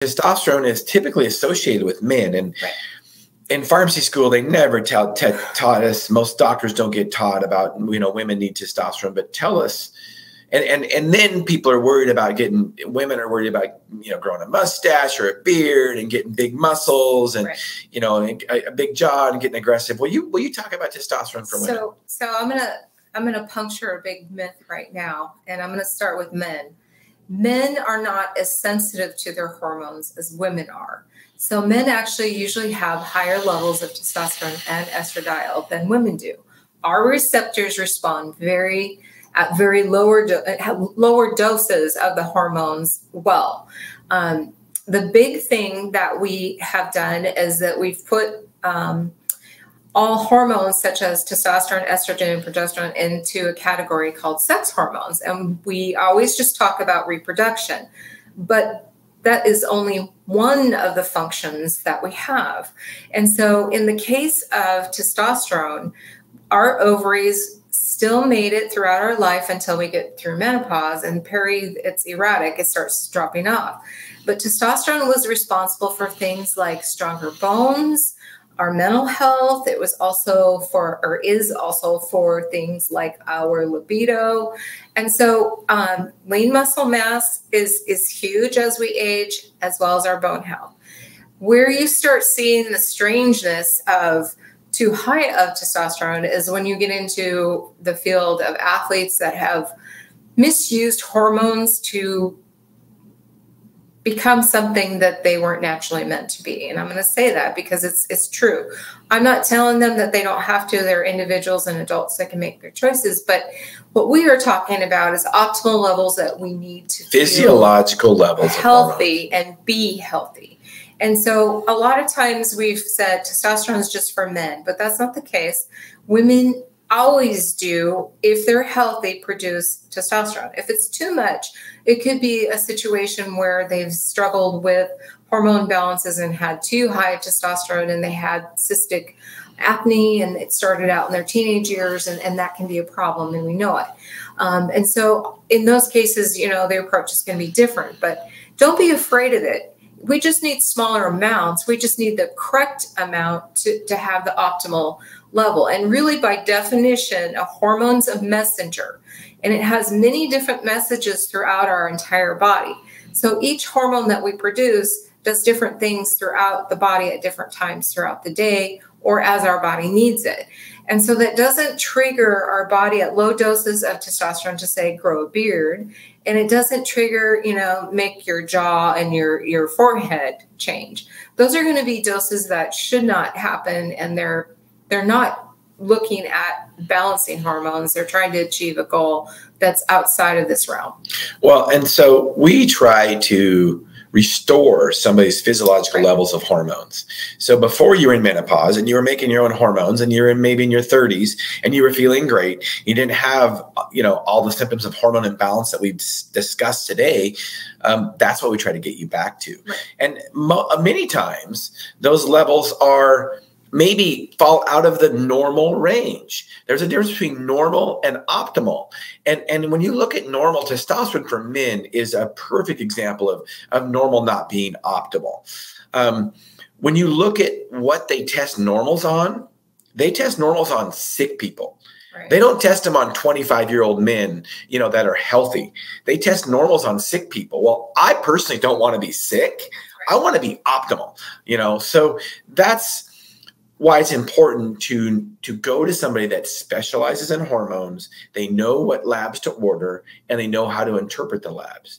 Testosterone is typically associated with men, and Right. in pharmacy school, they never taught us. Most doctors don't get taught about, women need testosterone, but tell us. And then people are worried about women are worried about, growing a mustache or a beard and getting big muscles and, Right. a big jaw and getting aggressive. Will you talk about testosterone for women? So I'm gonna puncture a big myth right now, and I'm gonna start with men. Men are not as sensitive to their hormones as women are. So men actually usually have higher levels of testosterone and estradiol than women do. Our receptors respond at very lower doses of the hormones well. The big thing that we have done is that we've put all hormones such as testosterone, estrogen, and progesterone into a category called sex hormones. And we always just talk about reproduction, but that is only one of the functions that we have. And so in the case of testosterone, our ovaries still made it throughout our life until we get through menopause, and it's erratic, it starts dropping off. But testosterone was responsible for things like stronger bones, our mental health. It was also is also for things like our libido. And so lean muscle mass is huge as we age, as well as our bone health. Where you start seeing the strangeness of too high of testosterone is when you get into the field of athletes that have misused hormones to become something that they weren't naturally meant to be. And I'm going to say that because it's true. I'm not telling them that they don't have to. They're individuals and adults that can make their choices. But what we are talking about is optimal levels that we need to physiological levels healthy and be healthy. And so a lot of times we've said testosterone is just for men, but that's not the case. Women always do, if they're healthy, produce testosterone. If it's too much, it could be a situation where they've struggled with hormone balances and had too high testosterone, and they had cystic acne, and it started out in their teenage years, and that can be a problem, and we know it. And so in those cases, the approach is going to be different, but don't be afraid of it. We just need smaller amounts. We just need the correct amount to have the optimal level. And really, by definition, a hormone's a messenger, and it has many different messages throughout our entire body. So each hormone that we produce does different things throughout the body at different times throughout the day, or as our body needs it. And so that doesn't trigger our body at low doses of testosterone to say, grow a beard. And it doesn't trigger, make your jaw and your forehead change. Those are going to be doses that should not happen. And they're not looking at balancing hormones. They're trying to achieve a goal that's outside of this realm. Well, and so we try to restore somebody's physiological levels of hormones. So before you were in menopause and you were making your own hormones, and you were maybe in your 30s and you were feeling great, you didn't have, all the symptoms of hormone imbalance that we've discussed today. That's what we try to get you back to. Right. And many times those levels are maybe fall out of the normal range. There's a difference between normal and optimal. And when you look at normal, testosterone for men is a perfect example of normal not being optimal. When you look at what they test normals on, they test normals on sick people. Right. They don't test them on 25-year-old men, that are healthy. They test normals on sick people. Well, I personally don't want to be sick. Right. I want to be optimal, so that's why it's important to go to somebody that specializes in hormones. They know what labs to order, and they know how to interpret the labs.